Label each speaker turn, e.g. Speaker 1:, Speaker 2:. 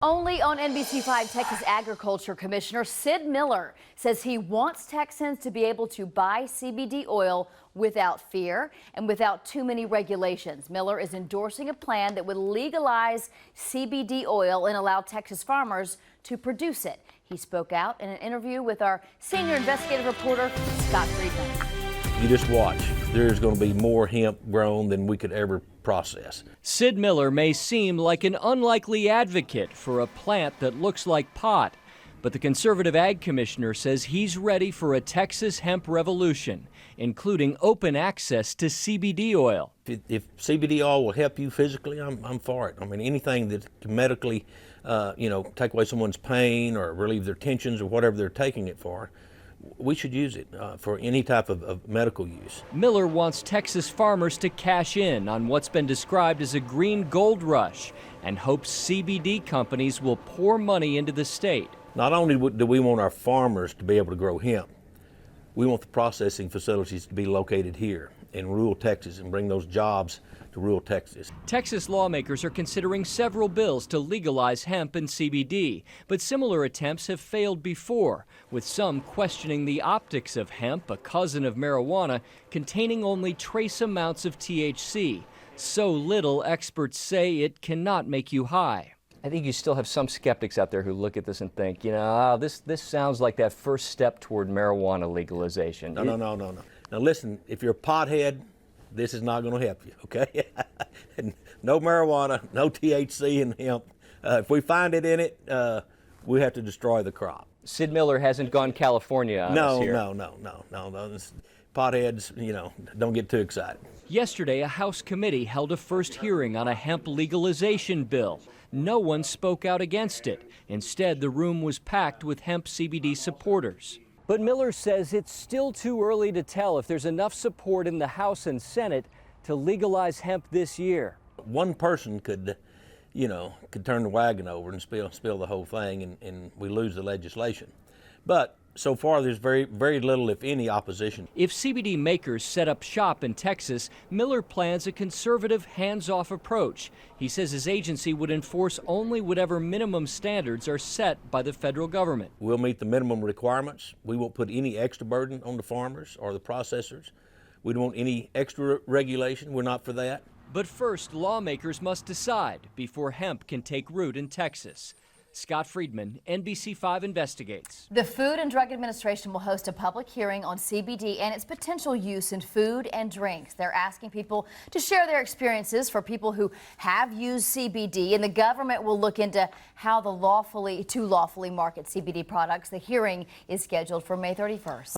Speaker 1: Only on NBC5, Texas Agriculture Commissioner Sid Miller says he wants Texans to be able to buy CBD oil without fear and without too many regulations. Miller is endorsing a plan that would legalize CBD oil and allow Texas farmers to produce it. He spoke out in an interview with our senior investigative reporter, Scott Friedman.
Speaker 2: You just watch. There's going to be more hemp grown than we could ever process.
Speaker 3: Sid Miller may seem like an unlikely advocate for a plant that looks like pot, but the conservative ag commissioner says he's ready for a Texas hemp revolution, including open access to CBD oil.
Speaker 2: If CBD oil will help you physically, I'm for it. I mean, anything that can medically, take away someone's pain or relieve their tensions or whatever they're taking it for, we should use it for any type of medical use.
Speaker 3: Miller wants Texas farmers to cash in on what's been described as a green gold rush and hopes CBD companies will pour money into the state.
Speaker 2: Not only do we want our farmers to be able to grow hemp, we want the processing facilities to be located here in rural Texas and bring those jobs to rural Texas.
Speaker 3: Texas lawmakers are considering several bills to legalize hemp and CBD, but similar attempts have failed before, with some questioning the optics of hemp, a cousin of marijuana, containing only trace amounts of THC. So little, experts say it cannot make you high. I think you still have some skeptics out there who look at this and think, this sounds like that first step toward marijuana legalization.
Speaker 2: No. Now listen, if you're a pothead, this is not going to help you, okay? No marijuana, no THC in hemp. If we find it in it, we have to destroy the crop.
Speaker 3: Sid Miller hasn't gone California on us here.
Speaker 2: No. This potheads, don't get too excited.
Speaker 3: Yesterday, a House committee held a first hearing on a hemp legalization bill. No one spoke out against it. Instead, the room was packed with hemp CBD supporters. But Miller says it's still too early to tell if there's enough support in the House and Senate to legalize hemp this year.
Speaker 2: One person could turn the wagon over and spill the whole thing, and we lose the legislation. But so far, there's very, very little, if any, opposition.
Speaker 3: If CBD makers set up shop in Texas, Miller plans a conservative, hands-off approach. He says his agency would enforce only whatever minimum standards are set by the federal government.
Speaker 2: We'll meet the minimum requirements. We won't put any extra burden on the farmers or the processors. We don't want any extra regulation. We're not for that.
Speaker 3: But first, lawmakers must decide before hemp can take root in Texas. Scott Friedman, NBC5 Investigates.
Speaker 1: The Food and Drug Administration will host a public hearing on CBD and its potential use in food and drinks. They're asking people to share their experiences for people who have used CBD, and the government will look into how to lawfully market CBD products. The hearing is scheduled for May 31st.